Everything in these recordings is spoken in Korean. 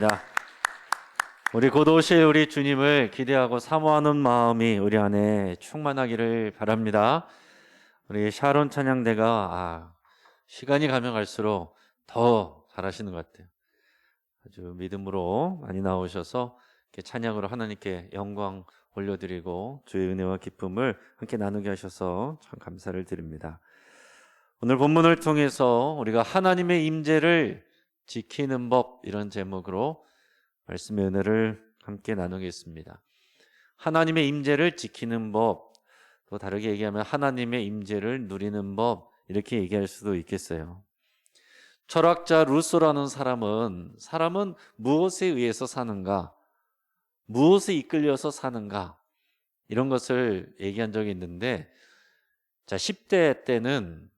자, 우리 곧 오실 우리 주님을 기대하고 사모하는 마음이 우리 안에 충만하기를 바랍니다. 우리 샤론 찬양대가 시간이 가면 갈수록 더 잘하시는 것 같아요. 아주 믿음으로 많이 나오셔서 이렇게 찬양으로 하나님께 영광 올려드리고 주의 은혜와 기쁨을 함께 나누게 하셔서 참 감사를 드립니다. 오늘 본문을 통해서 우리가 하나님의 임재를 지키는 법, 이런 제목으로 말씀의 은혜를 함께 나누겠습니다. 하나님의 임재를 지키는 법, 또 다르게 얘기하면 하나님의 임재를 누리는 법, 이렇게 얘기할 수도 있겠어요. 철학자 루소라는 사람은 무엇에 의해서 사는가, 무엇에 이끌려서 사는가, 이런 것을 얘기한 적이 있는데, 10대 때는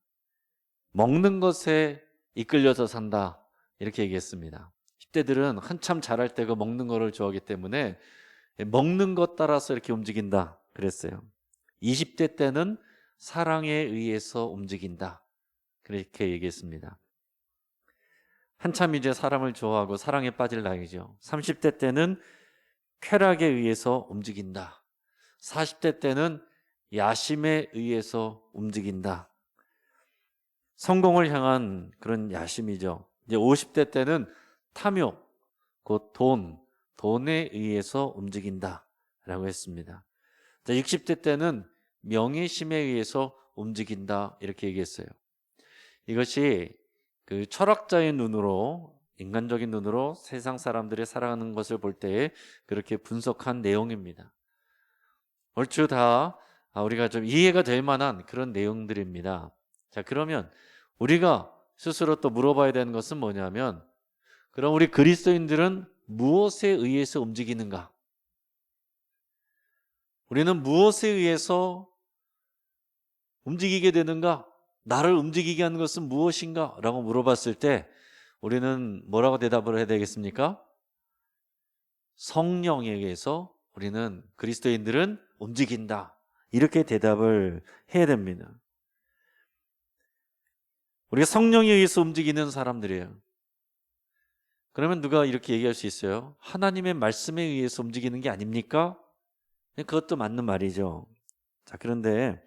먹는 것에 이끌려서 산다, 이렇게 얘기했습니다. 10대들은 한참 자랄 때고 먹는 거를 좋아하기 때문에 먹는 것 따라서 이렇게 움직인다 그랬어요. 20대 때는 사랑에 의해서 움직인다, 그렇게 얘기했습니다. 한참 이제 사람을 좋아하고 사랑에 빠질 나이죠. 30대 때는 쾌락에 의해서 움직인다. 40대 때는 야심에 의해서 움직인다. 성공을 향한 그런 야심이죠. 이제 50대 때는 탐욕, 곧 돈에 의해서 움직인다 라고 했습니다. 60대 때는 명예심에 의해서 움직인다, 이렇게 얘기했어요. 이것이 그 철학자의 눈으로, 인간적인 눈으로 세상 사람들이 살아가는 것을 볼 때 그렇게 분석한 내용입니다. 얼추 다 우리가 좀 이해가 될 만한 그런 내용들입니다. 자, 그러면 우리가 스스로 또 물어봐야 되는 것은 뭐냐면, 그럼 우리 그리스도인들은 무엇에 의해서 움직이는가? 우리는 무엇에 의해서 움직이게 되는가? 나를 움직이게 하는 것은 무엇인가? 라고 물어봤을 때 우리는 뭐라고 대답을 해야 되겠습니까? 성령에 의해서 우리는, 그리스도인들은 움직인다, 이렇게 대답을 해야 됩니다. 우리가 성령에 의해서 움직이는 사람들이에요. 그러면 누가 이렇게 얘기할 수 있어요? 하나님의 말씀에 의해서 움직이는 게 아닙니까? 그것도 맞는 말이죠. 자, 그런데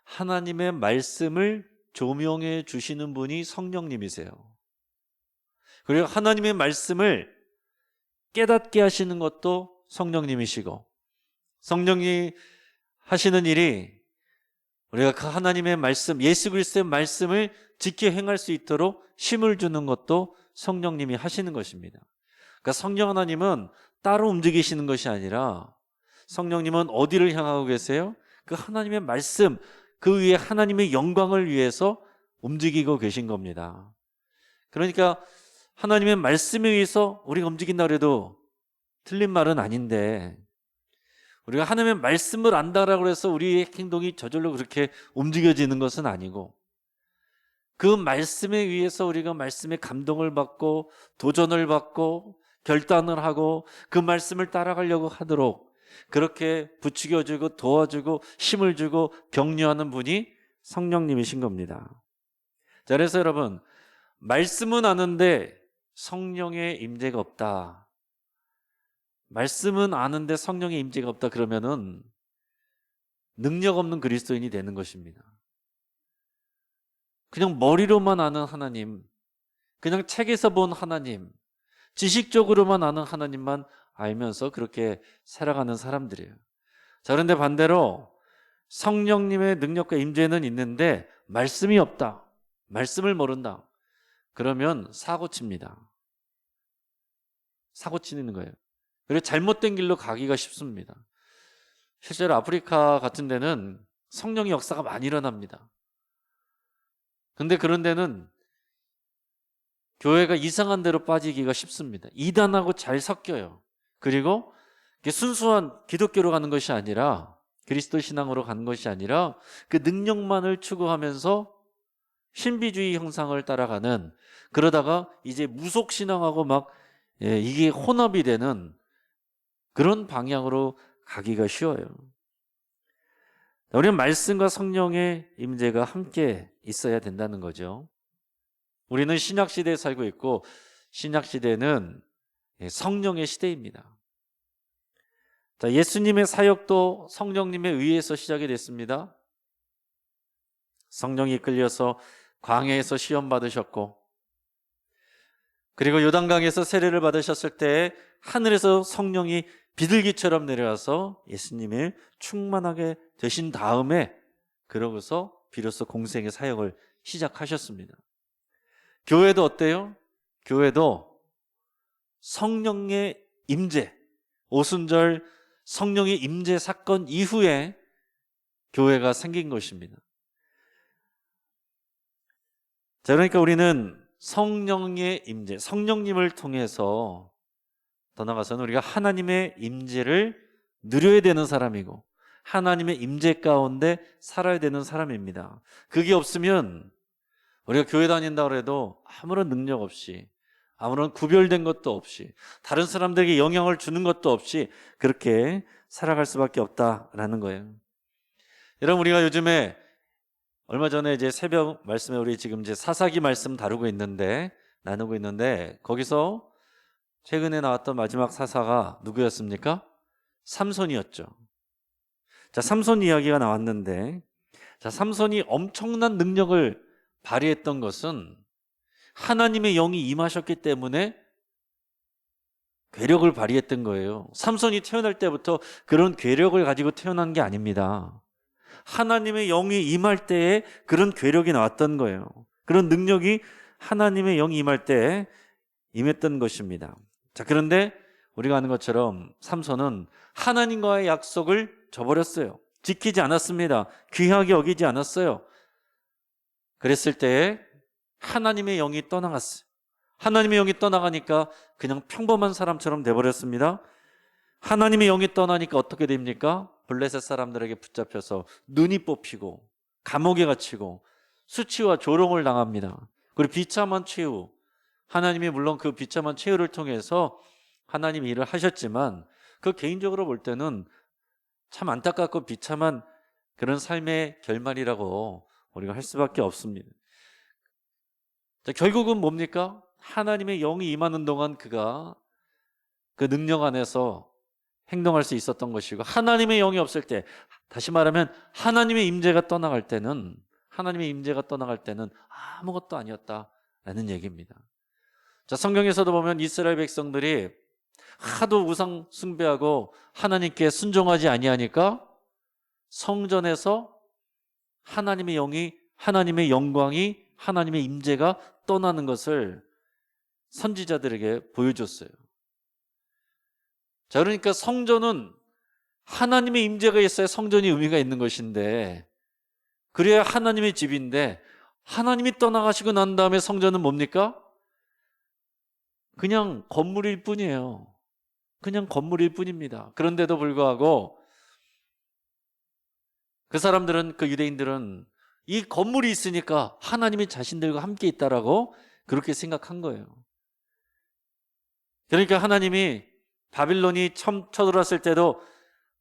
하나님의 말씀을 조명해 주시는 분이 성령님이세요. 그리고 하나님의 말씀을 깨닫게 하시는 것도 성령님이시고, 성령이 하시는 일이 우리가 그 하나님의 말씀, 예수 그리스도의 말씀을 지켜 행할 수 있도록 힘을 주는 것도 성령님이 하시는 것입니다. 그러니까 성령 하나님은 따로 움직이시는 것이 아니라, 성령님은 어디를 향하고 계세요? 그 하나님의 말씀, 그 위에 하나님의 영광을 위해서 움직이고 계신 겁니다. 그러니까 하나님의 말씀에 의해서 우리가 움직인다 그래도 틀린 말은 아닌데, 우리가 하나님의 말씀을 안다라고 해서 우리의 행동이 저절로 그렇게 움직여지는 것은 아니고, 그 말씀에 의해서 우리가 말씀의 감동을 받고 도전을 받고 결단을 하고 그 말씀을 따라가려고 하도록 그렇게 부추겨주고 도와주고 힘을 주고 격려하는 분이 성령님이신 겁니다. 자, 그래서 여러분, 말씀은 아는데 성령의 임재가 없다, 말씀은 아는데 성령의 임재가 없다, 그러면은 능력 없는 그리스도인이 되는 것입니다. 그냥 머리로만 아는 하나님, 그냥 책에서 본 하나님, 지식적으로만 아는 하나님만 알면서 그렇게 살아가는 사람들이에요. 자, 그런데 반대로 성령님의 능력과 임재는 있는데 말씀이 없다, 말씀을 모른다, 그러면 사고칩니다. 사고치는 거예요. 그리고 잘못된 길로 가기가 쉽습니다. 실제로 아프리카 같은 데는 성령의 역사가 많이 일어납니다. 근데 그런 데는 교회가 이상한 데로 빠지기가 쉽습니다. 이단하고 잘 섞여요. 그리고 순수한 기독교로 가는 것이 아니라, 그리스도 신앙으로 가는 것이 아니라 그 능력만을 추구하면서 신비주의 형상을 따라가는, 그러다가 이제 무속신앙하고 막 이게 혼합이 되는 그런 방향으로 가기가 쉬워요. 우리는 말씀과 성령의 임재가 함께 있어야 된다는 거죠. 우리는 신약시대에 살고 있고, 신약시대는 성령의 시대입니다. 자, 예수님의 사역도 성령님에 의해서 시작이 됐습니다. 성령이 이끌려서 광야에서 시험 받으셨고, 그리고 요단강에서 세례를 받으셨을 때 하늘에서 성령이 비둘기처럼 내려와서 예수님을 충만하게 되신 다음에 그러고서 비로소 공생의 사역을 시작하셨습니다. 교회도 어때요? 교회도 성령의 임재, 오순절 성령의 임재 사건 이후에 교회가 생긴 것입니다. 자, 그러니까 우리는 성령의 임재, 성령님을 통해서 더 나아가서는 우리가 하나님의 임재를 누려야 되는 사람이고 하나님의 임재 가운데 살아야 되는 사람입니다. 그게 없으면 우리가 교회 다닌다고 해도 아무런 능력 없이, 아무런 구별된 것도 없이, 다른 사람들에게 영향을 주는 것도 없이 그렇게 살아갈 수밖에 없다라는 거예요. 여러분, 우리가 요즘에 얼마 전에 이제 새벽 말씀에 우리 지금 이제 사사기 말씀 나누고 있는데 거기서 최근에 나왔던 마지막 사사가 누구였습니까? 삼손이었죠. 자, 삼손 이야기가 나왔는데, 자, 삼손이 엄청난 능력을 발휘했던 것은 하나님의 영이 임하셨기 때문에 괴력을 발휘했던 거예요. 삼손이 태어날 때부터 그런 괴력을 가지고 태어난 게 아닙니다. 하나님의 영이 임할 때에 그런 괴력이 나왔던 거예요. 그런 능력이 하나님의 영이 임할 때에 임했던 것입니다. 자, 그런데 우리가 아는 것처럼 삼손은 하나님과의 약속을 저버렸어요. 지키지 않았습니다. 귀하게 여기지 않았어요. 그랬을 때에 하나님의 영이 떠나갔어요. 하나님의 영이 떠나가니까 그냥 평범한 사람처럼 돼버렸습니다. 하나님의 영이 떠나니까 어떻게 됩니까? 블레셋 사람들에게 붙잡혀서 눈이 뽑히고 감옥에 갇히고 수치와 조롱을 당합니다. 그리고 비참한 최후, 하나님이 물론 그 비참한 최후를 통해서 하나님이 일을 하셨지만 그 개인적으로 볼 때는 참 안타깝고 비참한 그런 삶의 결말이라고 우리가 할 수밖에 없습니다. 자, 결국은 뭡니까? 하나님의 영이 임하는 동안 그가 그 능력 안에서 행동할 수 있었던 것이고, 하나님의 영이 없을 때, 다시 말하면 하나님의 임재가 떠나갈 때는 아무것도 아니었다라는 얘기입니다. 자, 성경에서도 보면 이스라엘 백성들이 하도 우상 숭배하고 하나님께 순종하지 아니하니까 성전에서 하나님의 영이, 하나님의 영광이, 하나님의 임재가 떠나는 것을 선지자들에게 보여줬어요. 자, 그러니까 성전은 하나님의 임재가 있어야 성전이 의미가 있는 것인데, 그래야 하나님의 집인데, 하나님이 떠나가시고 난 다음에 성전은 뭡니까? 그냥 건물일 뿐이에요. 그냥 건물일 뿐입니다. 그런데도 불구하고 그 사람들은, 그 유대인들은 이 건물이 있으니까 하나님이 자신들과 함께 있다라고 그렇게 생각한 거예요. 그러니까 하나님이 바빌론이 처음 쳐들어왔을 때도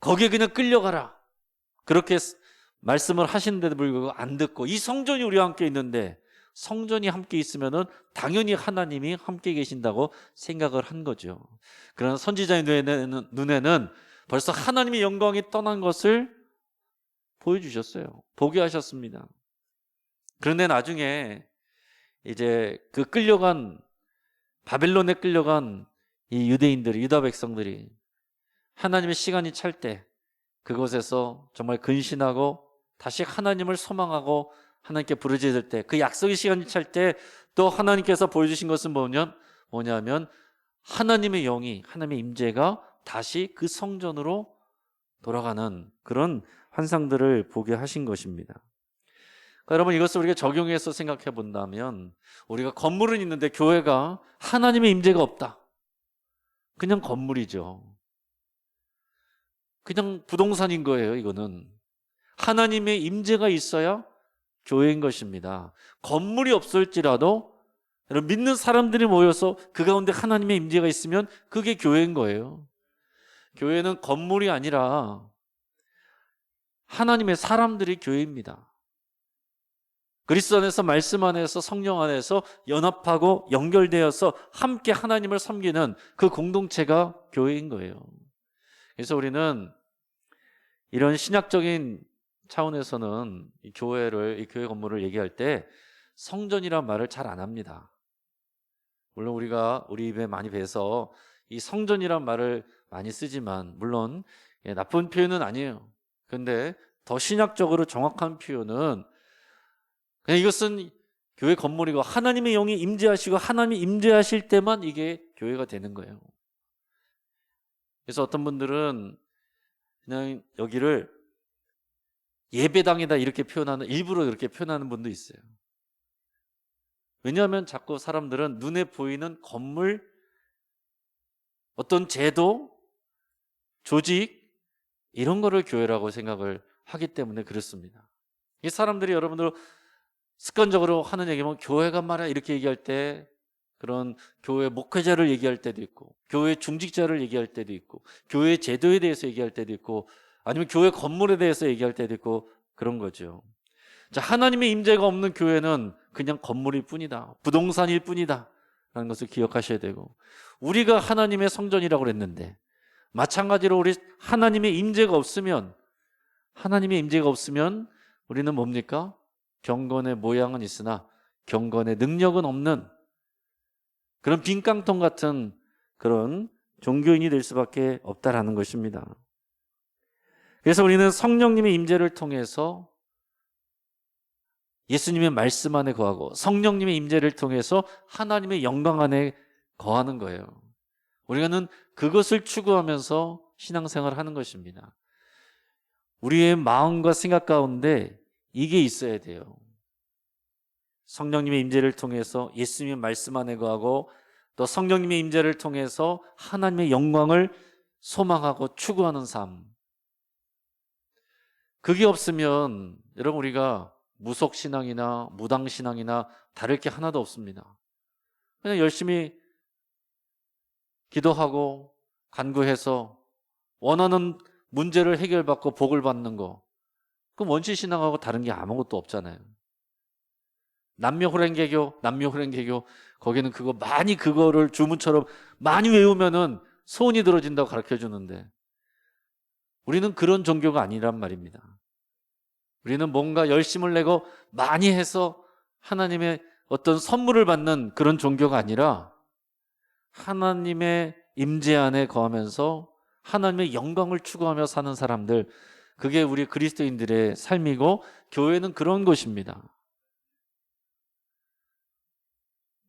거기에 그냥 끌려가라, 그렇게 말씀을 하시는데도 불구하고 안 듣고, 이 성전이 우리와 함께 있는데, 성전이 함께 있으면은 당연히 하나님이 함께 계신다고 생각을 한 거죠. 그러나 선지자의 눈에는 벌써 하나님의 영광이 떠난 것을 보여주셨어요. 보게 하셨습니다. 그런데 나중에 이제 그 바빌론에 끌려간 이 유대인들이, 유다 백성들이 하나님의 시간이 찰 때 그곳에서 정말 근신하고 다시 하나님을 소망하고 하나님께 부르짖을 때, 그 약속의 시간이 찰 때 또 하나님께서 보여주신 것은 뭐냐면 하나님의 영이, 하나님의 임재가 다시 그 성전으로 돌아가는 그런 환상들을 보게 하신 것입니다. 그러니까 여러분, 이것을 우리가 적용해서 생각해 본다면, 우리가 건물은 있는데 교회가 하나님의 임재가 없다, 그냥 건물이죠. 그냥 부동산인 거예요. 이거는 하나님의 임재가 있어야 교회인 것입니다. 건물이 없을지라도 여러분, 믿는 사람들이 모여서 그 가운데 하나님의 임재가 있으면 그게 교회인 거예요. 교회는 건물이 아니라 하나님의 사람들이 교회입니다. 그리스도 안에서, 말씀 안에서, 성령 안에서 연합하고 연결되어서 함께 하나님을 섬기는 그 공동체가 교회인 거예요. 그래서 우리는 이런 신학적인 차원에서는 이 교회 건물을 얘기할 때 성전이란 말을 잘 안 합니다. 물론 우리가 우리 입에 많이 배서 이 성전이란 말을 많이 쓰지만, 물론 나쁜 표현은 아니에요. 근데 더 신학적으로 정확한 표현은 그냥 이것은 교회 건물이고, 하나님의 영이 임재하시고 하나님이 임재하실 때만 이게 교회가 되는 거예요. 그래서 어떤 분들은 그냥 여기를 예배당이다 이렇게 표현하는, 일부러 이렇게 표현하는 분도 있어요. 왜냐하면 자꾸 사람들은 눈에 보이는 건물, 어떤 제도, 조직, 이런 거를 교회라고 생각을 하기 때문에 그렇습니다. 이 사람들이, 여러분들 습관적으로 하는 얘기면, 교회가 말이야 이렇게 얘기할 때 그런 교회 목회자를 얘기할 때도 있고, 교회 중직자를 얘기할 때도 있고, 교회 제도에 대해서 얘기할 때도 있고, 아니면 교회 건물에 대해서 얘기할 때도 있고, 그런 거죠. 자, 하나님의 임재가 없는 교회는 그냥 건물일 뿐이다, 부동산일 뿐이다 라는 것을 기억하셔야 되고, 우리가 하나님의 성전이라고 그랬는데, 마찬가지로 우리 하나님의 임재가 없으면 우리는 뭡니까? 경건의 모양은 있으나 경건의 능력은 없는 그런 빈깡통 같은 그런 종교인이 될 수밖에 없다라는 것입니다. 그래서 우리는 성령님의 임재를 통해서 예수님의 말씀 안에 거하고, 성령님의 임재를 통해서 하나님의 영광 안에 거하는 거예요. 우리는 그것을 추구하면서 신앙생활을 하는 것입니다. 우리의 마음과 생각 가운데 이게 있어야 돼요. 성령님의 임재를 통해서 예수님의 말씀 안에 거하고, 또 성령님의 임재를 통해서 하나님의 영광을 소망하고 추구하는 삶. 그게 없으면 여러분, 우리가 무속신앙이나 무당신앙이나 다를 게 하나도 없습니다. 그냥 열심히 기도하고 간구해서 원하는 문제를 해결받고 복을 받는 거, 그 원시신앙하고 다른 게 아무것도 없잖아요. 남묘호랭개교, 거기는 그거를 주문처럼 많이 외우면은 소원이 들어진다고 가르쳐 주는데, 우리는 그런 종교가 아니란 말입니다. 우리는 뭔가 열심을 내고 많이 해서 하나님의 어떤 선물을 받는 그런 종교가 아니라, 하나님의 임재 안에 거하면서 하나님의 영광을 추구하며 사는 사람들, 그게 우리 그리스도인들의 삶이고, 교회는 그런 곳입니다.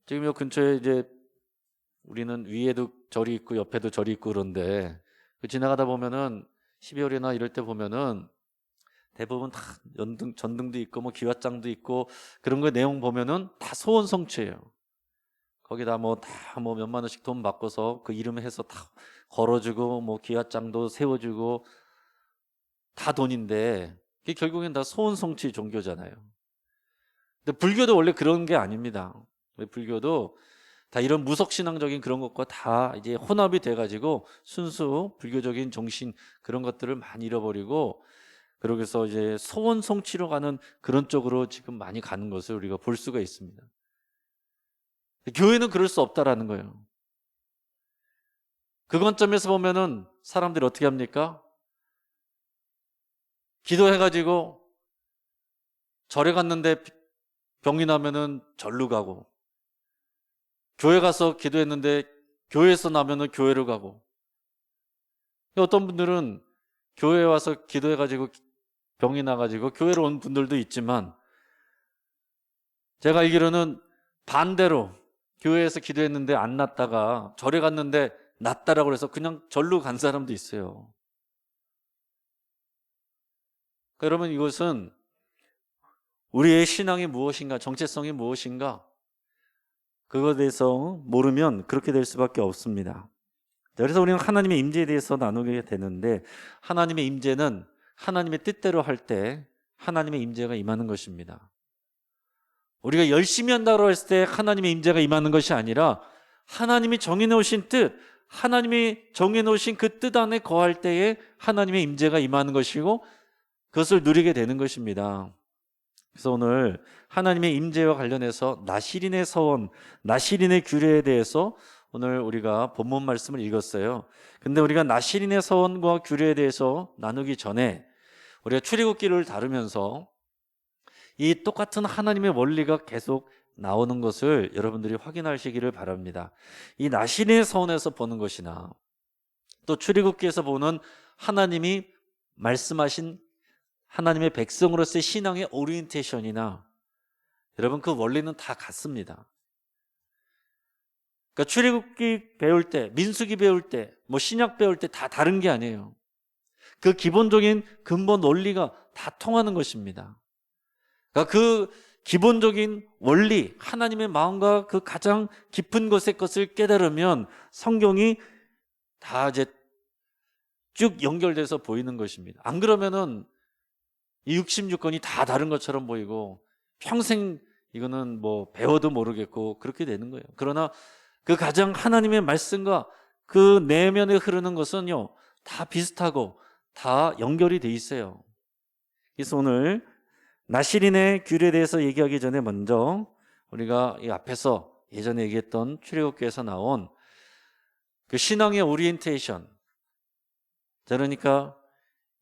지금 요 근처에 이제 우리는 위에도 절이 있고 옆에도 절이 있고 그런데, 지나가다 보면은 12월이나 이럴 때 보면은 대부분 다 전등도 있고 뭐 기와장도 있고, 그런 거 내용 보면은 다 소원 성취예요. 거기다 다 몇만 원씩 돈 바꿔서 그 이름 해서 다 걸어주고, 뭐 기와장도 세워주고, 다 돈인데 그게 결국엔 다 소원 성취 종교잖아요. 근데 불교도 원래 그런 게 아닙니다. 불교도 다 이런 무속신앙적인 그런 것과 다 이제 혼합이 돼가지고 순수 불교적인 정신, 그런 것들을 많이 잃어버리고, 그러고서 이제 소원 성취로 가는 그런 쪽으로 지금 많이 가는 것을 우리가 볼 수가 있습니다. 교회는 그럴 수 없다라는 거예요. 그 관점에서 보면은 사람들이 어떻게 합니까? 기도해가지고 절에 갔는데 병이 나면은 절로 가고, 교회 가서 기도했는데 교회에서 나면은 교회로 가고, 어떤 분들은 교회에 와서 기도해가지고 병이 나가지고 교회로 온 분들도 있지만, 제가 알기로는 반대로 교회에서 기도했는데 안 낫다가 절에 갔는데 낫다라고 해서 그냥 절로 간 사람도 있어요. 그러면 이것은 우리의 신앙이 무엇인가, 정체성이 무엇인가, 그것에 대해서 모르면 그렇게 될 수밖에 없습니다. 그래서 우리는 하나님의 임재에 대해서 나누게 되는데, 하나님의 임재는 하나님의 뜻대로 할 때 하나님의 임재가 임하는 것입니다. 우리가 열심히 한다고 했을 때 하나님의 임재가 임하는 것이 아니라, 하나님이 정해놓으신 뜻, 하나님이 정해놓으신 그 뜻 안에 거할 때에 하나님의 임재가 임하는 것이고, 그것을 누리게 되는 것입니다. 그래서 오늘 하나님의 임재와 관련해서 나시린의 서원, 나시린의 규례에 대해서 오늘 우리가 본문 말씀을 읽었어요. 근데 우리가 나시린의 서원과 규례에 대해서 나누기 전에 우리가 출애굽기를 다루면서 이 똑같은 하나님의 원리가 계속 나오는 것을 여러분들이 확인하시기를 바랍니다. 이 나시린의 서원에서 보는 것이나 또 출애굽기에서 보는 하나님이 말씀하신 하나님의 백성으로서의 신앙의 오리엔테이션이나 여러분 그 원리는 다 같습니다. 그러니까 출애굽기 배울 때, 민수기 배울 때, 뭐 신약 배울 때 다 다른 게 아니에요. 그 기본적인 근본 원리가 다 통하는 것입니다. 그러니까 그 기본적인 원리, 하나님의 마음과 그 가장 깊은 곳의 것을 깨달으면 성경이 다 이제 쭉 연결돼서 보이는 것입니다. 안 그러면은 이 66권이 다 다른 것처럼 보이고 평생 이거는 뭐 배워도 모르겠고 그렇게 되는 거예요. 그러나 그 가장 하나님의 말씀과 그 내면에 흐르는 것은요 다 비슷하고 다 연결이 돼 있어요. 그래서 오늘 나시린의 규례에 대해서 얘기하기 전에 먼저 우리가 이 앞에서 예전에 얘기했던 출애굽기에서 나온 그 신앙의 오리엔테이션, 그러니까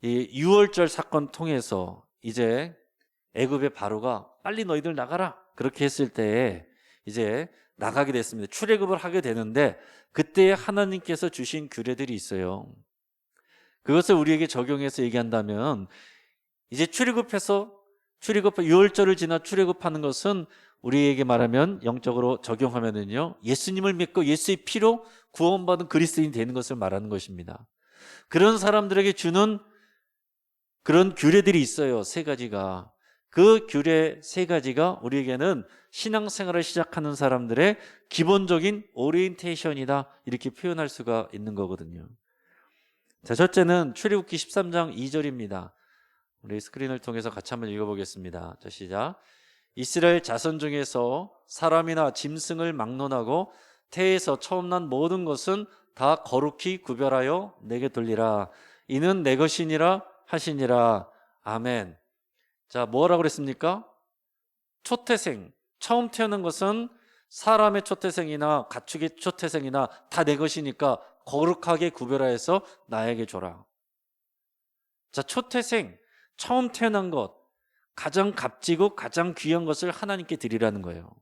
이 유월절 사건 통해서 이제 애굽의 바로가 빨리 너희들 나가라 그렇게 했을 때 이제 나가게 됐습니다. 출애굽을 하게 되는데 그때 하나님께서 주신 규례들이 있어요. 그것을 우리에게 적용해서 얘기한다면 이제 출애굽해서 유월절을 지나 출애굽하는 것은 우리에게 말하면 영적으로 적용하면은요 예수님을 믿고 예수의 피로 구원받은 그리스도인이 되는 것을 말하는 것입니다. 그런 사람들에게 주는 그런 규례들이 있어요. 세 가지가. 그 규례 세 가지가 우리에게는 신앙생활을 시작하는 사람들의 기본적인 오리엔테이션이다 이렇게 표현할 수가 있는 거거든요. 자, 첫째는 출애굽기 13장 2절입니다. 우리 스크린을 통해서 같이 한번 읽어보겠습니다. 자, 시작. 이스라엘 자손 중에서 사람이나 짐승을 막론하고 태에서 처음 난 모든 것은 다 거룩히 구별하여 내게 돌리라. 이는 내 것이니라 하시니라. 아멘. 자, 뭐라고 그랬습니까? 초태생, 처음 태어난 것은 사람의 초태생이나 가축의 초태생이나 다 내 것이니까 거룩하게 구별하여서 나에게 줘라. 자, 초태생, 처음 태어난 것, 가장 값지고 가장 귀한 것을 하나님께 드리라는 거예요.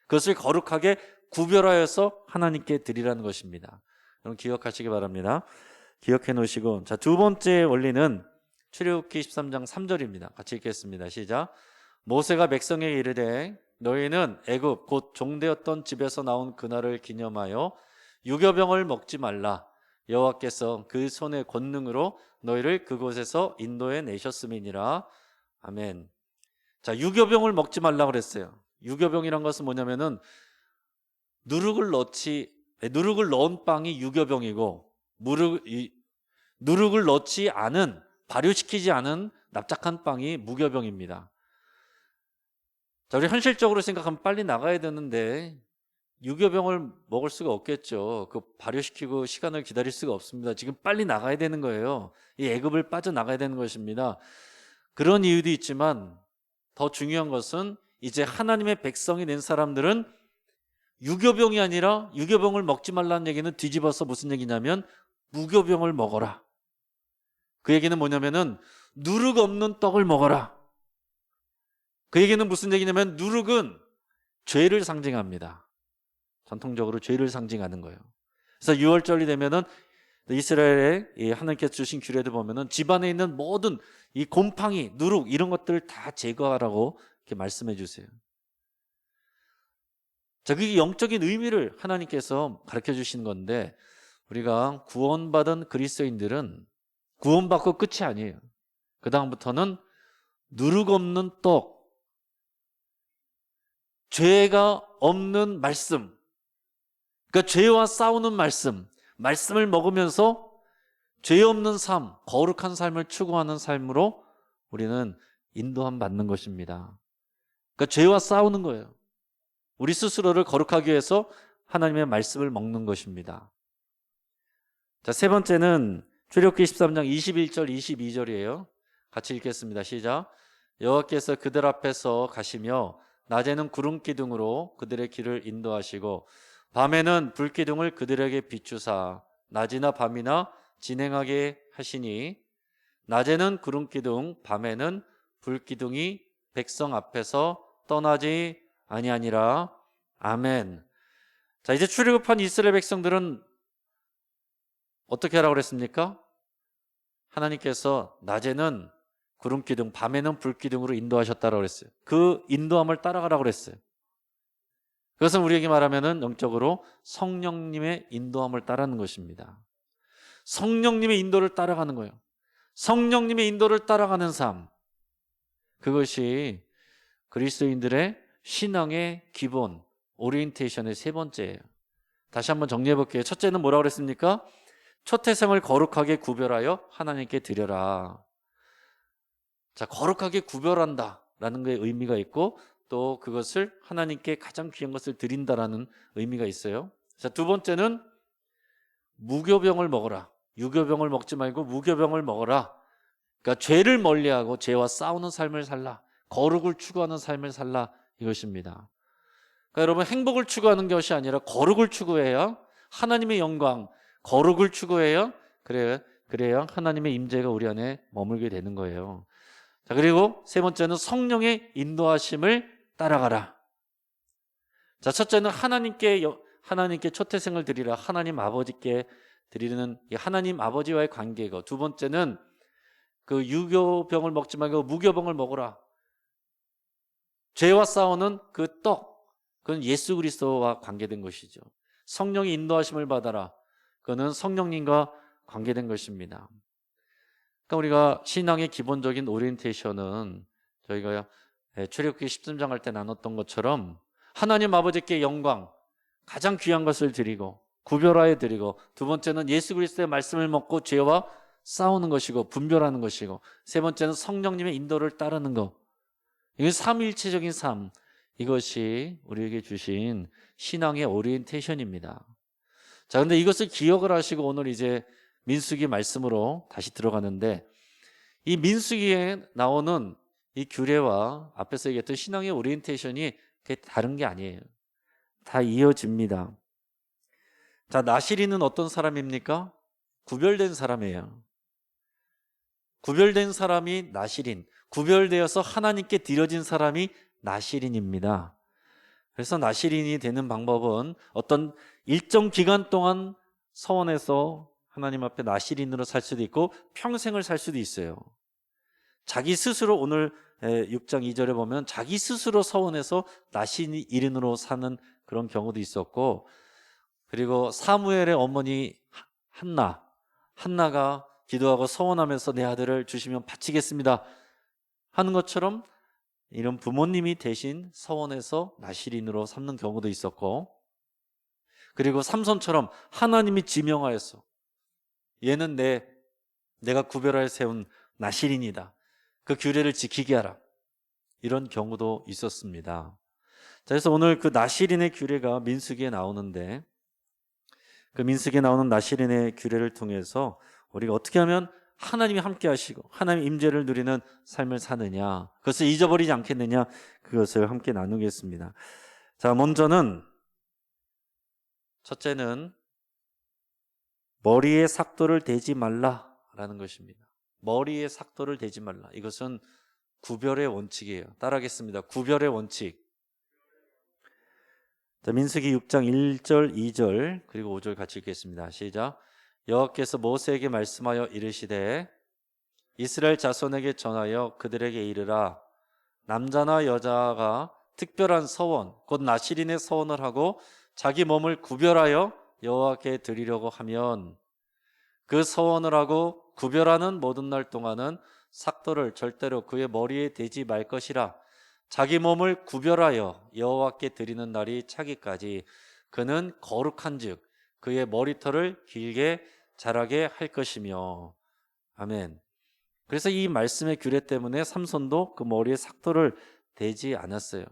그것을 거룩하게 구별하여서 하나님께 드리라는 것입니다. 여러분 기억하시기 바랍니다. 기억해 놓으시고, 자, 두 번째 원리는 출애굽기 13장 3절입니다. 같이 읽겠습니다. 시작. 모세가 백성에게 이르되 너희는 애굽 곧 종되었던 집에서 나온 그날을 기념하여 유교병을 먹지 말라. 여호와께서 그 손의 권능으로 너희를 그곳에서 인도해 내셨음이니라. 아멘. 자, 유교병을 먹지 말라 그랬어요. 유교병이란 것은 뭐냐면은 누룩을 넣은 빵이 유교병이고 누룩을 넣지 않은, 발효시키지 않은 납작한 빵이 무교병입니다. 자, 우리 현실적으로 생각하면 빨리 나가야 되는데 유교병을 먹을 수가 없겠죠. 그 발효시키고 시간을 기다릴 수가 없습니다. 지금 빨리 나가야 되는 거예요. 이 애굽을 빠져나가야 되는 것입니다. 그런 이유도 있지만 더 중요한 것은 이제 하나님의 백성이 된 사람들은 유교병이 아니라, 유교병을 먹지 말라는 얘기는 뒤집어서 무슨 얘기냐면 무교병을 먹어라. 그 얘기는 뭐냐면은 누룩 없는 떡을 먹어라. 그 얘기는 무슨 얘기냐면 누룩은 죄를 상징합니다. 전통적으로 죄를 상징하는 거예요. 그래서 유월절이 되면은 이스라엘에 하나님께서 주신 규례들 보면은 집안에 있는 모든 이 곰팡이, 누룩 이런 것들을 다 제거하라고 이렇게 말씀해 주세요. 자, 그게 영적인 의미를 하나님께서 가르쳐 주시는 건데, 우리가 구원받은 그리스도인들은 구원받고 끝이 아니에요. 그 다음부터는 누룩 없는 떡, 죄가 없는 말씀, 그러니까 죄와 싸우는 말씀을 먹으면서 죄 없는 삶, 거룩한 삶을 추구하는 삶으로 우리는 인도함 받는 것입니다. 그러니까 죄와 싸우는 거예요. 우리 스스로를 거룩하기 위해서 하나님의 말씀을 먹는 것입니다. 자, 세 번째는 출애굽기 13장 21절 22절이에요. 같이 읽겠습니다. 시작. 여호와께서 그들 앞에서 가시며 낮에는 구름 기둥으로 그들의 길을 인도하시고 밤에는 불 기둥을 그들에게 비추사 낮이나 밤이나 진행하게 하시니 낮에는 구름 기둥 밤에는 불 기둥이 백성 앞에서 떠나지 아니하니라. 아멘. 자, 이제 출애굽한 이스라엘 백성들은 어떻게 하라고 그랬습니까? 하나님께서 낮에는 구름 기둥, 밤에는 불 기둥으로 인도하셨다라고 그랬어요. 그 인도함을 따라가라고 그랬어요. 그것은 우리에게 말하면은 영적으로 성령님의 인도함을 따르는 것입니다. 성령님의 인도를 따라가는 거예요. 성령님의 인도를 따라가는 삶. 그것이 그리스도인들의 신앙의 기본, 오리엔테이션의 세 번째예요. 다시 한번 정리해 볼게요. 첫째는 뭐라고 그랬습니까? 초태생을 거룩하게 구별하여 하나님께 드려라. 자, 거룩하게 구별한다 라는 게 의미가 있고 또 그것을 하나님께 가장 귀한 것을 드린다라는 의미가 있어요. 자, 두 번째는 무교병을 먹어라. 유교병을 먹지 말고 무교병을 먹어라. 그러니까 죄를 멀리하고 죄와 싸우는 삶을 살라. 거룩을 추구하는 삶을 살라 이것입니다. 그러니까 여러분 행복을 추구하는 것이 아니라 거룩을 추구해야 하나님의 영광, 거룩을 추구해야 그래야 하나님의 임재가 우리 안에 머물게 되는 거예요. 자, 그리고 세 번째는 성령의 인도하심을 따라가라. 자, 첫째는 하나님께 초태생을 드리라. 하나님 아버지께 드리는 하나님 아버지와의 관계고, 두 번째는 그 유교병을 먹지 말고 무교병을 먹어라. 죄와 싸우는 그 떡, 그건 예수 그리스도와 관계된 것이죠. 성령의 인도하심을 받아라. 그거는 성령님과 관계된 것입니다. 그러니까 우리가 신앙의 기본적인 오리엔테이션은 저희가 출애굽기 13장 할 때 나눴던 것처럼 하나님 아버지께 영광, 가장 귀한 것을 드리고 구별하여 드리고, 두 번째는 예수 그리스도의 말씀을 먹고 죄와 싸우는 것이고 분별하는 것이고, 세 번째는 성령님의 인도를 따르는 것. 이게 삼위일체적인 삶, 이것이 우리에게 주신 신앙의 오리엔테이션입니다. 자, 근데 이것을 기억을 하시고 오늘 이제 민수기 말씀으로 다시 들어가는데, 이 민수기에 나오는 이 규례와 앞에서 얘기했던 신앙의 오리엔테이션이 다른 게 아니에요. 다 이어집니다. 자, 나실인은 어떤 사람입니까? 구별된 사람이에요. 구별된 사람이 나실인, 구별되어서 하나님께 드려진 사람이 나실인입니다. 그래서 나실인이 되는 방법은 어떤 일정 기간 동안 서원해서 하나님 앞에 나실인으로 살 수도 있고 평생을 살 수도 있어요. 자기 스스로 오늘 6장 2절에 보면 자기 스스로 서원해서 나실인으로 사는 그런 경우도 있었고, 그리고 사무엘의 어머니 한나가 기도하고 서원하면서 내 아들을 주시면 바치겠습니다 하는 것처럼 이런 부모님이 대신 서원해서 나실인으로 삼는 경우도 있었고, 그리고 삼손처럼 하나님이 지명하였어. 얘는 내가 구별하여 세운 나실인이다. 그 규례를 지키게 하라. 이런 경우도 있었습니다. 자, 그래서 오늘 그 나실인의 규례가 민수기에 나오는데, 그 민수기에 나오는 나실인의 규례를 통해서 우리가 어떻게 하면 하나님이 함께 하시고 하나님 임재를 누리는 삶을 사느냐, 그것을 잊어버리지 않겠느냐, 그것을 함께 나누겠습니다. 자, 먼저는 첫째는 머리에 삭도를 대지 말라라는 것입니다. 머리에 삭도를 대지 말라. 이것은 구별의 원칙이에요. 따라하겠습니다. 구별의 원칙. 자, 민수기 6장 1절, 2절 그리고 5절 같이 읽겠습니다. 시작. 여호와께서 모세에게 말씀하여 이르시되 이스라엘 자손에게 전하여 그들에게 이르라. 남자나 여자가 특별한 서원, 곧 나실인의 서원을 하고 자기 몸을 구별하여 여호와께 드리려고 하면 그 서원을 하고 구별하는 모든 날 동안은 삭도를 절대로 그의 머리에 대지 말 것이라. 자기 몸을 구별하여 여호와께 드리는 날이 차기까지 그는 거룩한즉 그의 머리털을 길게 자라게 할 것이며. 아멘. 그래서 이 말씀의 규례 때문에 삼손도 그 머리에 삭도를 대지 않았어요.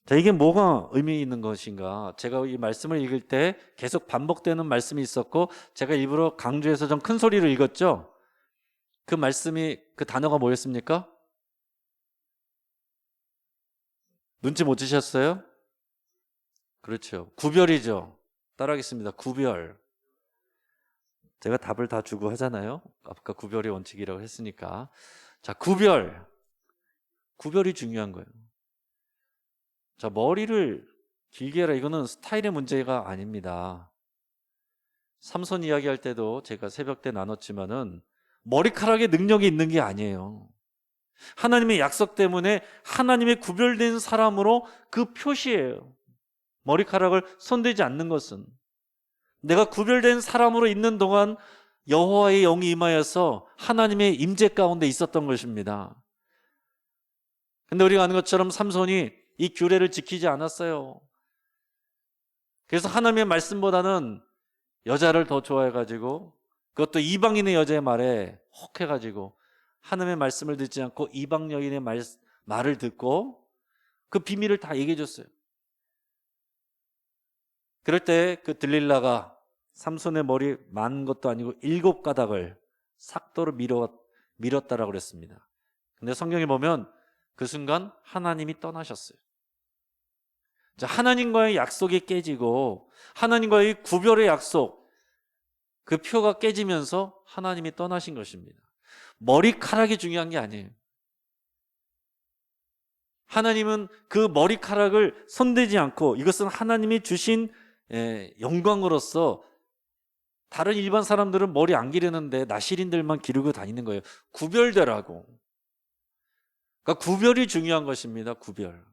자, 이게 뭐가 의미 있는 것인가? 제가 이 말씀을 읽을 때 계속 반복되는 말씀이 있었고 제가 일부러 강조해서 좀 큰 소리로 읽었죠. 그 말씀이 그 단어가 뭐였습니까? 눈치 못 채셨어요? 그렇죠. 구별이죠. 따라하겠습니다. 구별. 제가 답을 다 주고 하잖아요. 아까 구별의 원칙이라고 했으니까. 자, 구별. 구별이 중요한 거예요. 자, 머리를 길게 해라. 이거는 스타일의 문제가 아닙니다. 삼손 이야기할 때도 제가 새벽 때 나눴지만은 머리카락에 능력이 있는 게 아니에요. 하나님의 약속 때문에 하나님의 구별된 사람으로 그 표시예요. 머리카락을 손대지 않는 것은 내가 구별된 사람으로 있는 동안 여호와의 영이 임하여서 하나님의 임재 가운데 있었던 것입니다. 근데 우리가 아는 것처럼 삼손이 이 규례를 지키지 않았어요. 그래서 하나님의 말씀보다는 여자를 더 좋아해가지고, 그것도 이방인의 여자의 말에 혹해가지고 하나님의 말씀을 듣지 않고 이방 여인의 말을 듣고 그 비밀을 다 얘기해 줬어요. 그럴 때 그 들릴라가 삼손의 머리 만 것도 아니고 7가닥을 삭도로 밀었다라고 그랬습니다. 근데 성경에 보면 그 순간 하나님이 떠나셨어요. 자, 하나님과의 약속이 깨지고 하나님과의 구별의 약속, 그 표가 깨지면서 하나님이 떠나신 것입니다. 머리카락이 중요한 게 아니에요. 하나님은 그 머리카락을 손대지 않고 이것은 하나님이 주신 영광으로서, 다른 일반 사람들은 머리 안 기르는데 나시린들만 기르고 다니는 거예요. 구별되라고. 그러니까 구별이 중요한 것입니다. 구별.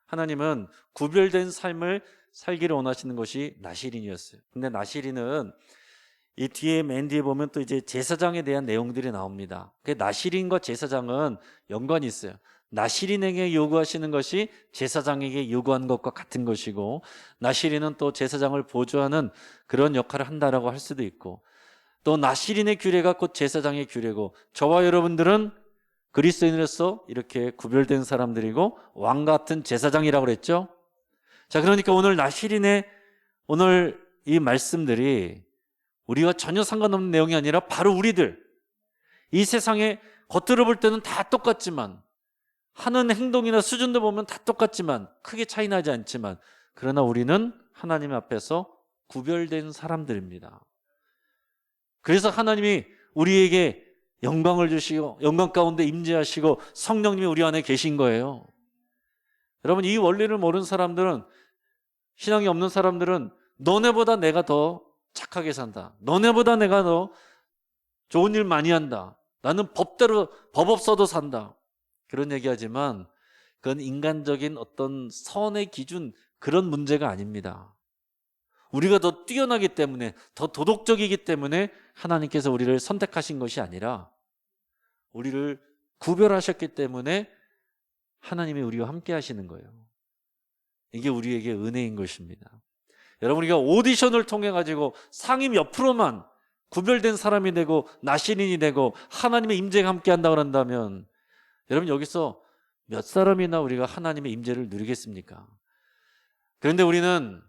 하나님은 구별된 삶을 살기를 원하시는 것이 나시린이었어요. 근데 나시린은 이 뒤에 맨 뒤에 보면 또 이제 제사장에 대한 내용들이 나옵니다. 그 나시린과 제사장은 연관이 있어요. 나시린에게 요구하시는 것이 제사장에게 요구한 것과 같은 것이고, 나시린은 또 제사장을 보조하는 그런 역할을 한다라고 할 수도 있고, 또 나시린의 규례가 곧 제사장의 규례고, 저와 여러분들은 그리스도인으로서 이렇게 구별된 사람들이고 왕 같은 제사장이라고 그랬죠. 자, 그러니까 오늘 나시린의 오늘 이 말씀들이 우리와 전혀 상관없는 내용이 아니라 바로 우리들, 이 세상에 겉으로 볼 때는 다 똑같지만, 하는 행동이나 수준도 보면 다 똑같지만, 크게 차이 나지 않지만, 그러나 우리는 하나님 앞에서 구별된 사람들입니다. 그래서 하나님이 우리에게 영광을 주시고 영광 가운데 임재하시고 성령님이 우리 안에 계신 거예요. 여러분, 이 원리를 모르는 사람들은, 신앙이 없는 사람들은 너네보다 내가 더 착하게 산다, 너네보다 내가 더 좋은 일 많이 한다, 나는 법대로 법 없어도 산다, 그런 얘기하지만 그건 인간적인 어떤 선의 기준, 그런 문제가 아닙니다. 우리가 더 뛰어나기 때문에, 더 도덕적이기 때문에 하나님께서 우리를 선택하신 것이 아니라 우리를 구별하셨기 때문에 하나님이 우리와 함께 하시는 거예요. 이게 우리에게 은혜인 것입니다. 여러분, 우리가 오디션을 통해 가지고 상위 몇 프로만 구별된 사람이 되고 나시린이 되고 하나님의 임재가 함께 한다 그런다면, 여러분, 여기서 몇 사람이나 우리가 하나님의 임재를 누리겠습니까? 그런데 우리는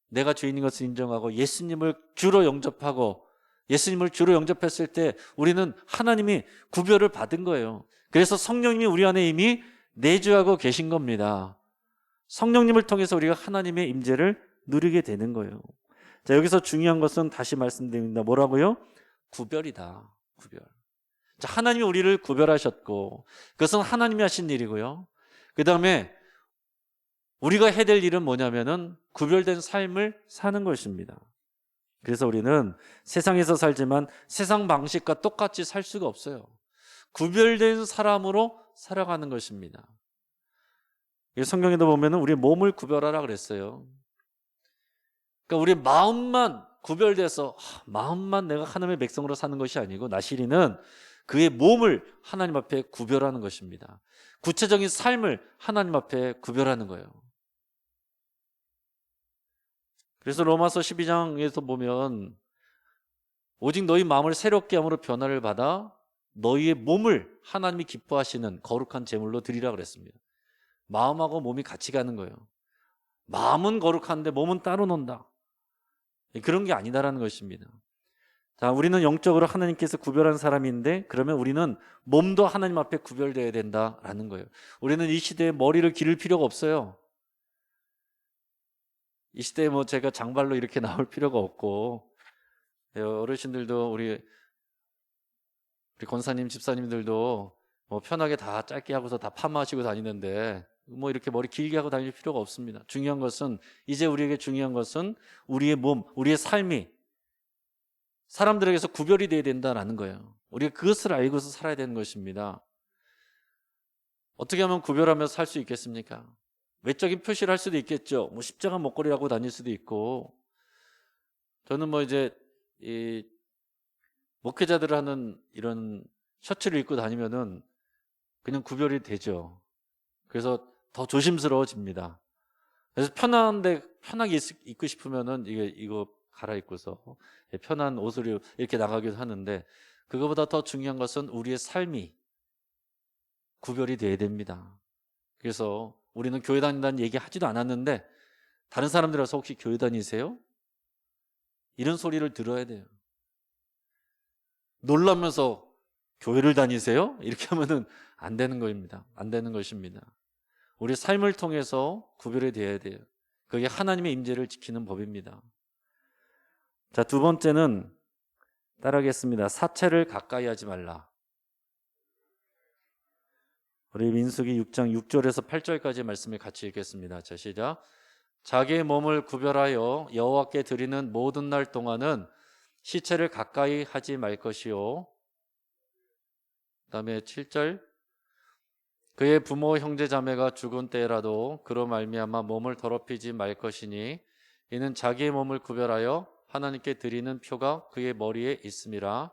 내가 주인인 것을 인정하고 예수님을 주로 영접하고, 예수님을 주로 영접했을 때 우리는 하나님이 구별을 받은 거예요. 그래서 성령님이 우리 안에 이미 내주하고 계신 겁니다. 성령님을 통해서 우리가 하나님의 임재를 누리게 되는 거예요. 자, 여기서 중요한 것은 다시 말씀드립니다. 뭐라고요? 구별이다. 구별. 자, 하나님이 우리를 구별하셨고 그것은 하나님이 하신 일이고요. 그 다음에 우리가 해야 될 일은 뭐냐면은 구별된 삶을 사는 것입니다. 그래서 우리는 세상에서 살지만 세상 방식과 똑같이 살 수가 없어요. 구별된 사람으로 살아가는 것입니다. 성경에도 보면은 우리 몸을 구별하라 그랬어요. 그러니까 우리 마음만 구별돼서 마음만 내가 하나님의 백성으로 사는 것이 아니고, 나시린은 그의 몸을 하나님 앞에 구별하는 것입니다. 구체적인 삶을 하나님 앞에 구별하는 거예요. 그래서 로마서 12장에서 보면 오직 너희 마음을 새롭게 함으로 변화를 받아 너희의 몸을 하나님이 기뻐하시는 거룩한 제물로 드리라 그랬습니다. 마음하고 몸이 같이 가는 거예요. 마음은 거룩한데 몸은 따로 논다, 그런 게 아니다라는 것입니다. 자, 우리는 영적으로 하나님께서 구별한 사람인데 그러면 우리는 몸도 하나님 앞에 구별되어야 된다라는 거예요. 우리는 이 시대에 머리를 기를 필요가 없어요. 이 시대에 뭐 제가 장발로 이렇게 나올 필요가 없고, 어르신들도 우리 권사님 집사님들도 뭐 편하게 다 짧게 하고서 다 파마하시고 다니는데 뭐 이렇게 머리 길게 하고 다닐 필요가 없습니다. 중요한 것은, 이제 우리에게 중요한 것은 우리의 몸, 우리의 삶이 사람들에게서 구별이 돼야 된다는 거예요. 우리가 그것을 알고서 살아야 되는 것입니다. 어떻게 하면 구별하며 살 수 있겠습니까? 외적인 표시를 할 수도 있겠죠. 뭐 십자가 목걸이 하고 다닐 수도 있고. 저는 뭐 이제 이 목회자들 하는 이런 셔츠를 입고 다니면은 그냥 구별이 되죠. 그래서 더 조심스러워집니다. 그래서 편하게 입고 싶으면은 이거 갈아입고서 편한 옷으로 이렇게 나가기도 하는데, 그거보다 더 중요한 것은 우리의 삶이 구별이 돼야 됩니다. 그래서 우리는 교회 다닌다는 얘기 하지도 않았는데 다른 사람들 와서 혹시 교회 다니세요? 이런 소리를 들어야 돼요. 놀라면서 교회를 다니세요? 이렇게 하면은 안 되는 겁니다. 안 되는 것입니다. 우리 삶을 통해서 구별이 돼야 돼요. 그게 하나님의 임재를 지키는 법입니다. 자, 두 번째는 따라하겠습니다. 사체를 가까이 하지 말라. 우리 민수기 6장 6절에서 8절까지 말씀을 같이 읽겠습니다. 자, 시작. 자기의 몸을 구별하여 여호와께 드리는 모든 날 동안은 시체를 가까이 하지 말 것이요. 그다음에 7절. 그의 부모 형제 자매가 죽은 때라도 그로 말미암아 몸을 더럽히지 말 것이니 이는 자기의 몸을 구별하여 하나님께 드리는 표가 그의 머리에 있음이라.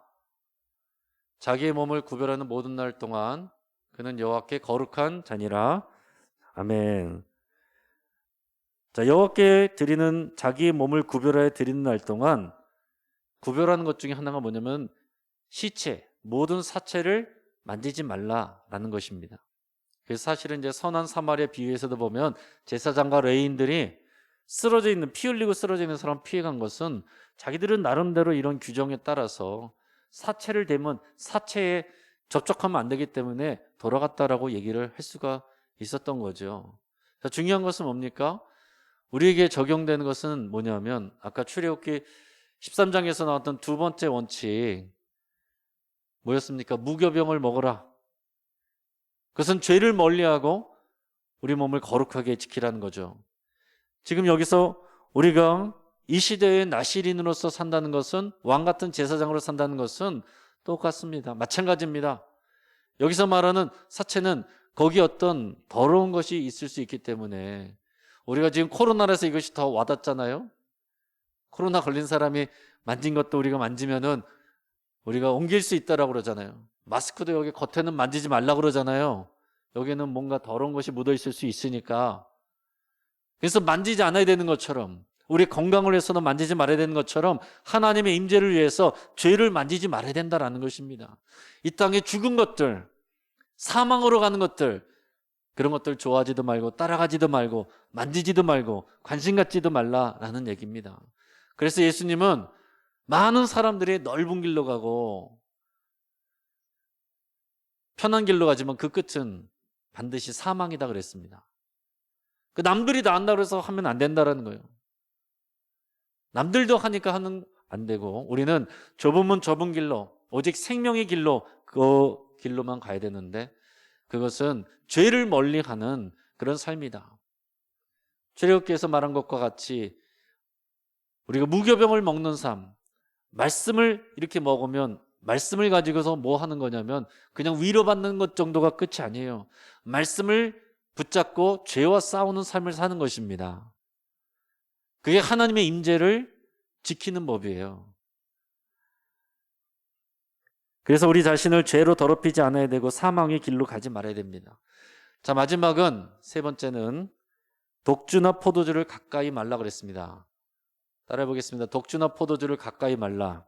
자기의 몸을 구별하는 모든 날 동안 그는 여호와께 거룩한 자니라. 아멘. 자, 여호와께 드리는, 자기의 몸을 구별하여 드리는 날 동안 구별하는 것 중에 하나가 뭐냐면 시체, 모든 사체를 만지지 말라라는 것입니다. 그래서 사실은 이제 선한 사마리아 비유에서도 보면 제사장과 레위인들이 쓰러져 있는, 피 흘리고 쓰러져 있는 사람 피해간 것은 자기들은 나름대로 이런 규정에 따라서 사체를 대면 사체에 접촉하면 안 되기 때문에 돌아갔다라고 얘기를 할 수가 있었던 거죠. 자, 중요한 것은 뭡니까? 우리에게 적용되는 것은 뭐냐면 아까 출애굽기 13장에서 나왔던 두 번째 원칙 뭐였습니까? 무교병을 먹어라. 그것은 죄를 멀리하고 우리 몸을 거룩하게 지키라는 거죠. 지금 여기서 우리가 이 시대의 나시린으로서 산다는 것은, 왕 같은 제사장으로 산다는 것은 똑같습니다. 마찬가지입니다. 여기서 말하는 사체는 거기 어떤 더러운 것이 있을 수 있기 때문에, 우리가 지금 코로나라서 이것이 더 와닿잖아요. 코로나 걸린 사람이 만진 것도 우리가 만지면은 우리가 옮길 수 있다라고 그러잖아요. 마스크도 여기 겉에는 만지지 말라고 그러잖아요. 여기는 뭔가 더러운 것이 묻어 있을 수 있으니까. 그래서 만지지 않아야 되는 것처럼, 우리 건강을 위해서는 만지지 말아야 되는 것처럼 하나님의 임재를 위해서 죄를 만지지 말아야 된다라는 것입니다. 이 땅에 죽은 것들, 사망으로 가는 것들, 그런 것들 좋아하지도 말고 따라가지도 말고 만지지도 말고 관심 갖지도 말라라는 얘기입니다. 그래서 예수님은 많은 사람들이 넓은 길로 가고 편한 길로 가지만 그 끝은 반드시 사망이다 그랬습니다. 그 남들이 다 한다고 해서 하면 안 된다라는 거예요. 남들도 하니까 하는 안 되고, 우리는 좁은 문 좁은 길로, 오직 생명의 길로, 그 길로만 가야 되는데, 그것은 죄를 멀리하는 그런 삶이다. 출애굽기에서 말한 것과 같이 우리가 무교병을 먹는 삶, 말씀을 이렇게 먹으면 말씀을 가지고서 뭐 하는 거냐면 그냥 위로받는 것 정도가 끝이 아니에요. 말씀을 붙잡고 죄와 싸우는 삶을 사는 것입니다. 그게 하나님의 임재를 지키는 법이에요. 그래서 우리 자신을 죄로 더럽히지 않아야 되고 사망의 길로 가지 말아야 됩니다. 자, 마지막은, 세 번째는 독주나 포도주를 가까이 말라 그랬습니다. 따라해 보겠습니다. 독주나 포도주를 가까이 말라.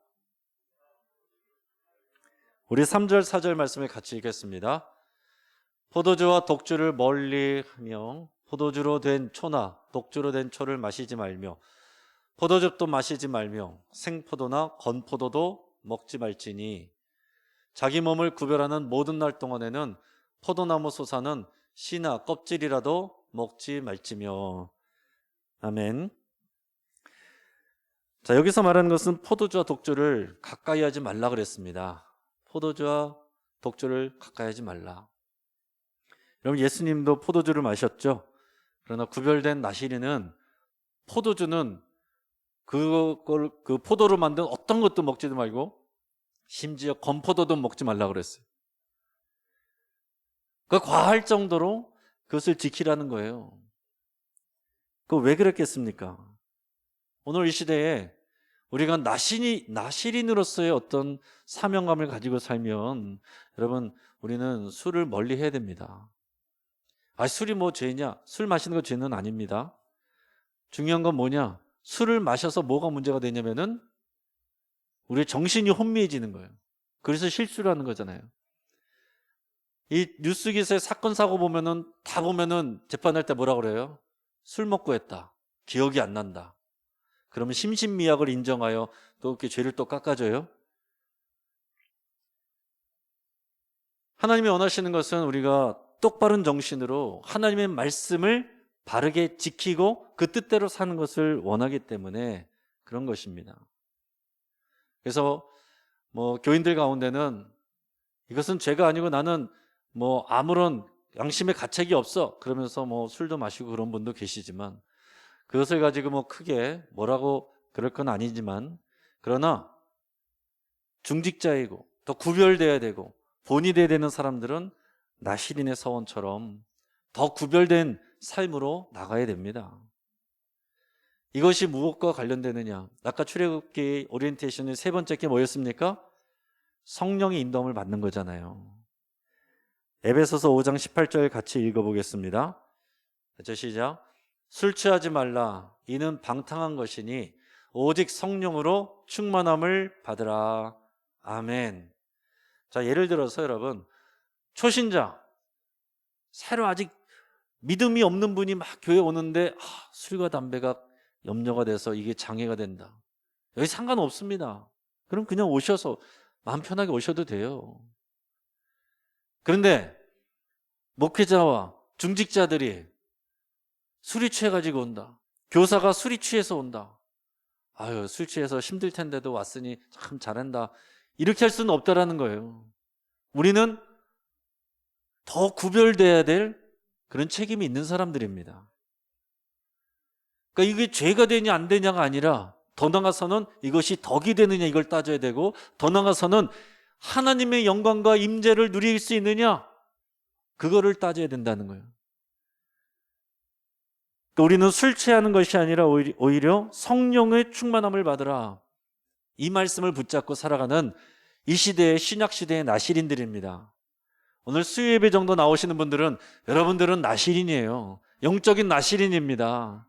우리 3절 4절 말씀을 같이 읽겠습니다. 포도주와 독주를 멀리하며 포도주로 된 초나 독주로 된 초를 마시지 말며 포도즙도 마시지 말며 생포도나 건포도도 먹지 말지니 자기 몸을 구별하는 모든 날 동안에는 포도나무 솟아는 씨나 껍질이라도 먹지 말지며. 아멘. 자, 여기서 말하는 것은 포도주와 독주를 가까이 하지 말라 그랬습니다. 포도주와 독주를 가까이 하지 말라. 여러분, 예수님도 포도주를 마셨죠? 그러나 구별된 나시리는 포도주는 그 포도로 만든 어떤 것도 먹지도 말고 심지어 건포도도 먹지 말라 그랬어요. 그 과할 정도로 그것을 지키라는 거예요. 그 왜 그랬겠습니까? 오늘 이 시대에 우리가 나시린으로서의 어떤 사명감을 가지고 살면 여러분, 우리는 술을 멀리 해야 됩니다. 술이 뭐 죄냐? 술 마시는 거 죄는 아닙니다. 중요한 건 뭐냐? 술을 마셔서 뭐가 문제가 되냐면은 우리의 정신이 혼미해지는 거예요. 그래서 실수를 하는 거잖아요. 이 뉴스 기사에 사건 사고 보면은 다 보면은 재판할 때 뭐라 그래요? 술 먹고 했다. 기억이 안 난다. 그러면 심신미약을 인정하여 또 이렇게 죄를 또 깎아줘요. 하나님이 원하시는 것은 우리가 똑바른 정신으로 하나님의 말씀을 바르게 지키고 그 뜻대로 사는 것을 원하기 때문에 그런 것입니다. 그래서 뭐 교인들 가운데는 이것은 죄가 아니고 나는 뭐 아무런 양심의 가책이 없어 그러면서 뭐 술도 마시고 그런 분도 계시지만 그것을 가지고 뭐 크게 뭐라고 그럴 건 아니지만 그러나 중직자이고 또 구별돼야 되고 본이 돼야 되는 사람들은 나시린의 서원처럼 더 구별된 삶으로 나가야 됩니다. 이것이 무엇과 관련되느냐? 아까 출애굽기 오리엔테이션의 세 번째 게 뭐였습니까? 성령의 인도함을 받는 거잖아요. 에베소서 5장 18절 같이 읽어보겠습니다. 시작. 술 취하지 말라. 이는 방탕한 것이니 오직 성령으로 충만함을 받으라. 아멘. 자, 예를 들어서 여러분, 초신자, 새로 아직 믿음이 없는 분이 막 교회 오는데 술과 담배가 염려가 돼서 이게 장애가 된다. 여기 상관없습니다. 그럼 그냥 오셔서 마음 편하게 오셔도 돼요. 그런데 목회자와 중직자들이 술이 취해가지고 온다. 교사가 술이 취해서 온다. 술 취해서 힘들 텐데도 왔으니 참 잘한다. 이렇게 할 수는 없다라는 거예요. 우리는 더 구별돼야 될 그런 책임이 있는 사람들입니다. 그러니까 이게 죄가 되냐 안 되냐가 아니라 더 나아가서는 이것이 덕이 되느냐 이걸 따져야 되고 더 나아가서는 하나님의 영광과 임재를 누릴 수 있느냐 그거를 따져야 된다는 거예요. 그러니까 우리는 술 취하는 것이 아니라 오히려 성령의 충만함을 받으라. 이 말씀을 붙잡고 살아가는 이 시대의 신약 시대의 나시린들입니다. 오늘 수요예배 정도 나오시는 분들은 여러분들은 나시린이에요. 영적인 나시린입니다.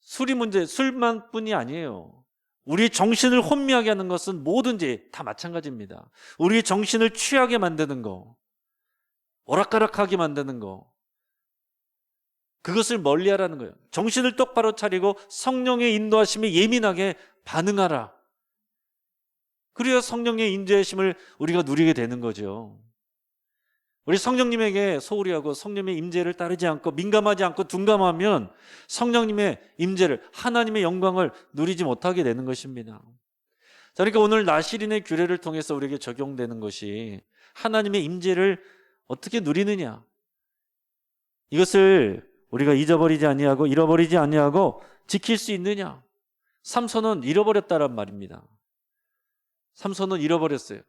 술이 문제, 술만 뿐이 아니에요. 우리 정신을 혼미하게 하는 것은 뭐든지 다 마찬가지입니다. 우리 정신을 취하게 만드는 거, 오락가락하게 만드는 거, 그것을 멀리하라는 거예요. 정신을 똑바로 차리고 성령의 인도하심에 예민하게 반응하라. 그래야 성령의 인도하심을 우리가 누리게 되는 거죠. 우리 성령님에게 소홀히 하고 성령님의 임재를 따르지 않고 민감하지 않고 둔감하면 성령님의 임재를 하나님의 영광을 누리지 못하게 되는 것입니다. 자, 그러니까 오늘 나시린의 규례를 통해서 우리에게 적용되는 것이 하나님의 임재를 어떻게 누리느냐, 이것을 우리가 잊어버리지 아니하고 잃어버리지 아니하고 지킬 수 있느냐. 삼손은 잃어버렸다란 말입니다. 삼손은 잃어버렸어요.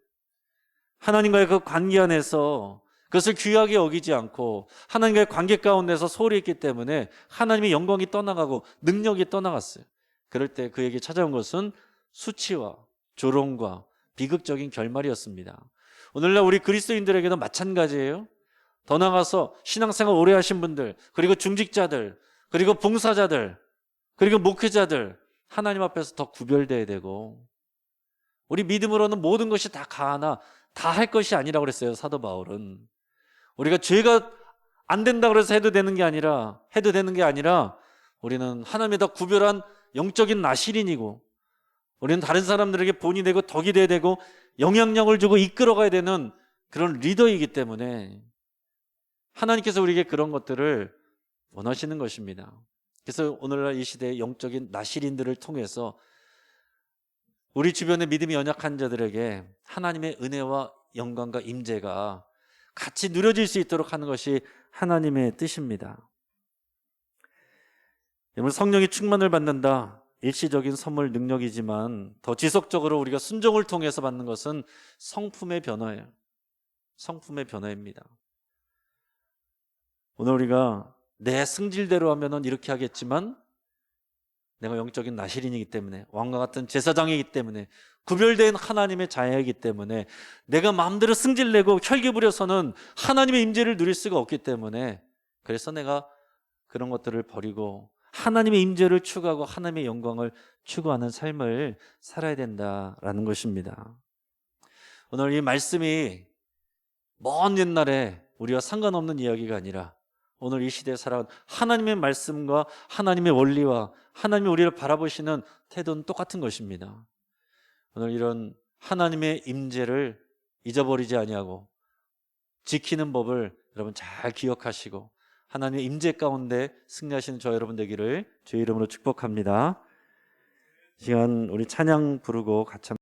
하나님과의 그 관계 안에서 그것을 귀하게 여기지 않고 하나님과의 관계 가운데서 소홀히 했기 때문에 하나님의 영광이 떠나가고 능력이 떠나갔어요. 그럴 때 그에게 찾아온 것은 수치와 조롱과 비극적인 결말이었습니다. 오늘날 우리 그리스도인들에게도 마찬가지예요. 더 나아가서 신앙생활 오래 하신 분들, 그리고 중직자들, 그리고 봉사자들, 그리고 목회자들, 하나님 앞에서 더 구별돼야 되고, 우리 믿음으로는 모든 것이 다 가하나 다 할 것이 아니라고 그랬어요, 사도 바울은. 우리가 죄가 안 된다고 해서 해도 되는 게 아니라 우리는 하나님에다 구별한 영적인 나실인이고, 우리는 다른 사람들에게 본이 되고 덕이 돼야 되고 영향력을 주고 이끌어가야 되는 그런 리더이기 때문에 하나님께서 우리에게 그런 것들을 원하시는 것입니다. 그래서 오늘날 이 시대의 영적인 나실인들을 통해서 우리 주변의 믿음이 연약한 자들에게 하나님의 은혜와 영광과 임재가 같이 누려질 수 있도록 하는 것이 하나님의 뜻입니다. 여러분, 성령이 충만을 받는다, 일시적인 선물 능력이지만 더 지속적으로 우리가 순종을 통해서 받는 것은 성품의 변화예요. 성품의 변화입니다. 오늘 우리가 내 승질대로 하면은 이렇게 하겠지만 내가 영적인 나실인이기 때문에, 왕과 같은 제사장이기 때문에, 구별된 하나님의 자녀이기 때문에 내가 마음대로 승질내고 혈기 부려서는 하나님의 임재를 누릴 수가 없기 때문에, 그래서 내가 그런 것들을 버리고 하나님의 임재를 추구하고 하나님의 영광을 추구하는 삶을 살아야 된다라는 것입니다. 오늘 이 말씀이 먼 옛날에 우리와 상관없는 이야기가 아니라 오늘 이 시대에 살아온 하나님의 말씀과 하나님의 원리와 하나님이 우리를 바라보시는 태도는 똑같은 것입니다. 오늘 이런 하나님의 임재를 잊어버리지 아니하고 지키는 법을 여러분 잘 기억하시고 하나님의 임재 가운데 승리하시는 저 여러분 되기를 주의 이름으로 축복합니다. 이 시간 우리 찬양 부르고 같이